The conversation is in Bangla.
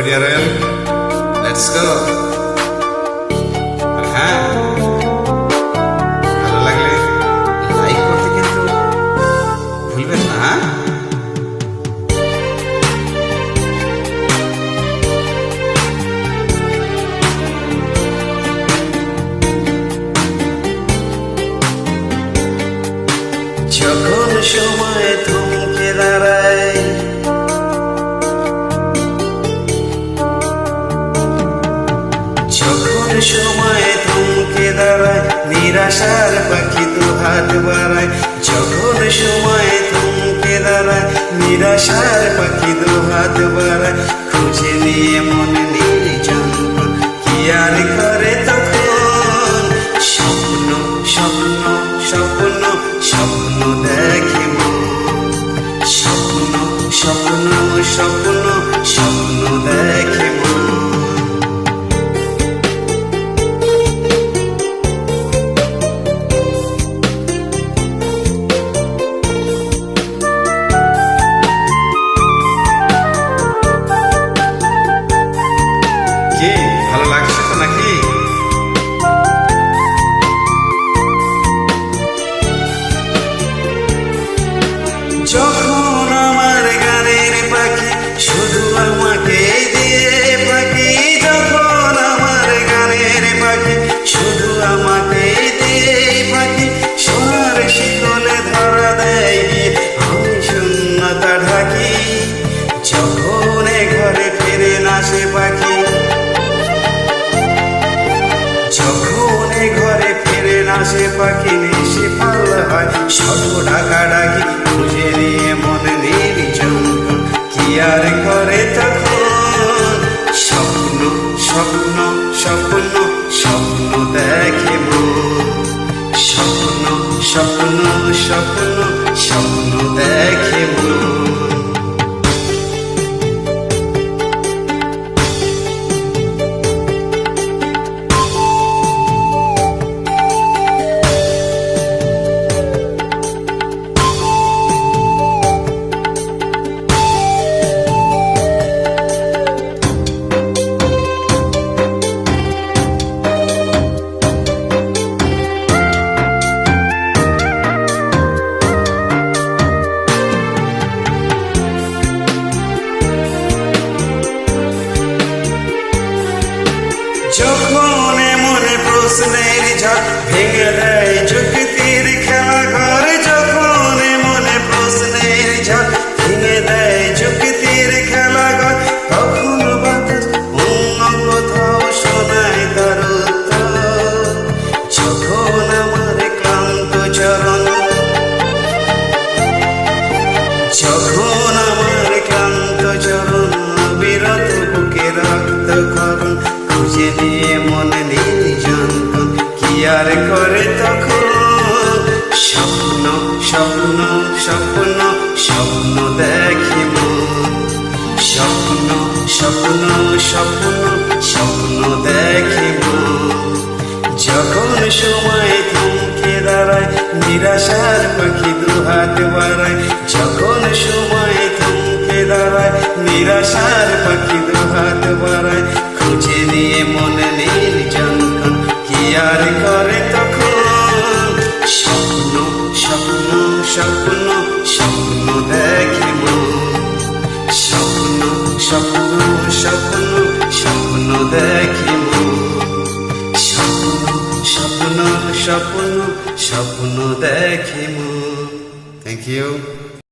Deer let's go. হ্যাঁ, ভালো লাগলে লাইক করতে কিন্তু ভুলবেন না। হ্যাঁ, যখন সময় থমকে দাঁড়ায়, যখন সময় থমকে দাঁড়ায়, নিরাশার পাখি তো হাত বাড়ায়। যখন সময় থমকে দাঁড়ায়, নিরাশার পাখি তো হাত বাড়ায়। খুঁজে নিয়ে মন নির্জন কি আর করে তখন, স্বপ্ন স্বপ্ন স্বপ্ন স্বপ্ন দেখে মন, স্বপ্ন স্বপ্ন স্বপ্ন স্বপ্ন দেখে মন। কি ভালো লাগছে তো নাকি? যখন আমার গানের পাখি শুধু আমাকে দিয়ে পাখি, যখন আমার গানের পাখি শুধু আমাকে দিয়ে পাখি, সোনার শিকলে ধরা দেয় আমি শূন্যতা ঢাকি। যখন ঘরে ফিরে না সে পাখি, যখন ঘরে ফিরে না সে পাখি, নিশে পাল্লা হয় শত ডাকা ডাকি। খুঁজে নিয়ে মন নির্জন কি আর করে তখন, স্বপ্ন স্বপ্ন স্বপ্ন স্বপ্ন দেখে মন, স্বপ্ন স্বপ্ন স্বপ্ন স্বপ্ন দেখে মন। যখন মনে প্রশ্নের ঝড় ভেঙে দেয় যুক্তির খেলা ঘর, যখন মনে প্রশ্নের ঝড় ভেঙে দেয় যুক্তির খেলা ঘর, তখন বাতাস অন্য কোথাও শোনায় তার উত্তর। যখন আমার ক্লান্ত চরণ, যখন আমার ক্লান্ত চরণ বিরত বুকে রক্ত করুন, খুঁজে নিয়ে মন নির্জন কি আর করে তখন, স্বপ্ন স্বপ্ন স্বপ্ন স্বপ্ন দেখে মন, স্বপ্ন স্বপ্ন স্বপ্ন স্বপ্ন দেখে মন। যখন সময় থমকে দাঁড়ায়, নিরাশার পাখি দু হাত বাড়ায়। যখন সময় থমকে দাঁড়ায়, নিরাশার পাখি দু হাত বাড়ায়। খুঁজে নিয়ে মন নির্জন কি আর করে তখন, স্বপ্ন স্বপ্ন স্বপ্ন স্বপ্ন দেখে মন, স্বপ্ন স্বপ্ন স্বপ্ন স্বপ্ন দেখে মন, স্বপ্ন স্বপ্ন স্বপ্ন স্বপ্ন দেখে মন। Thank you.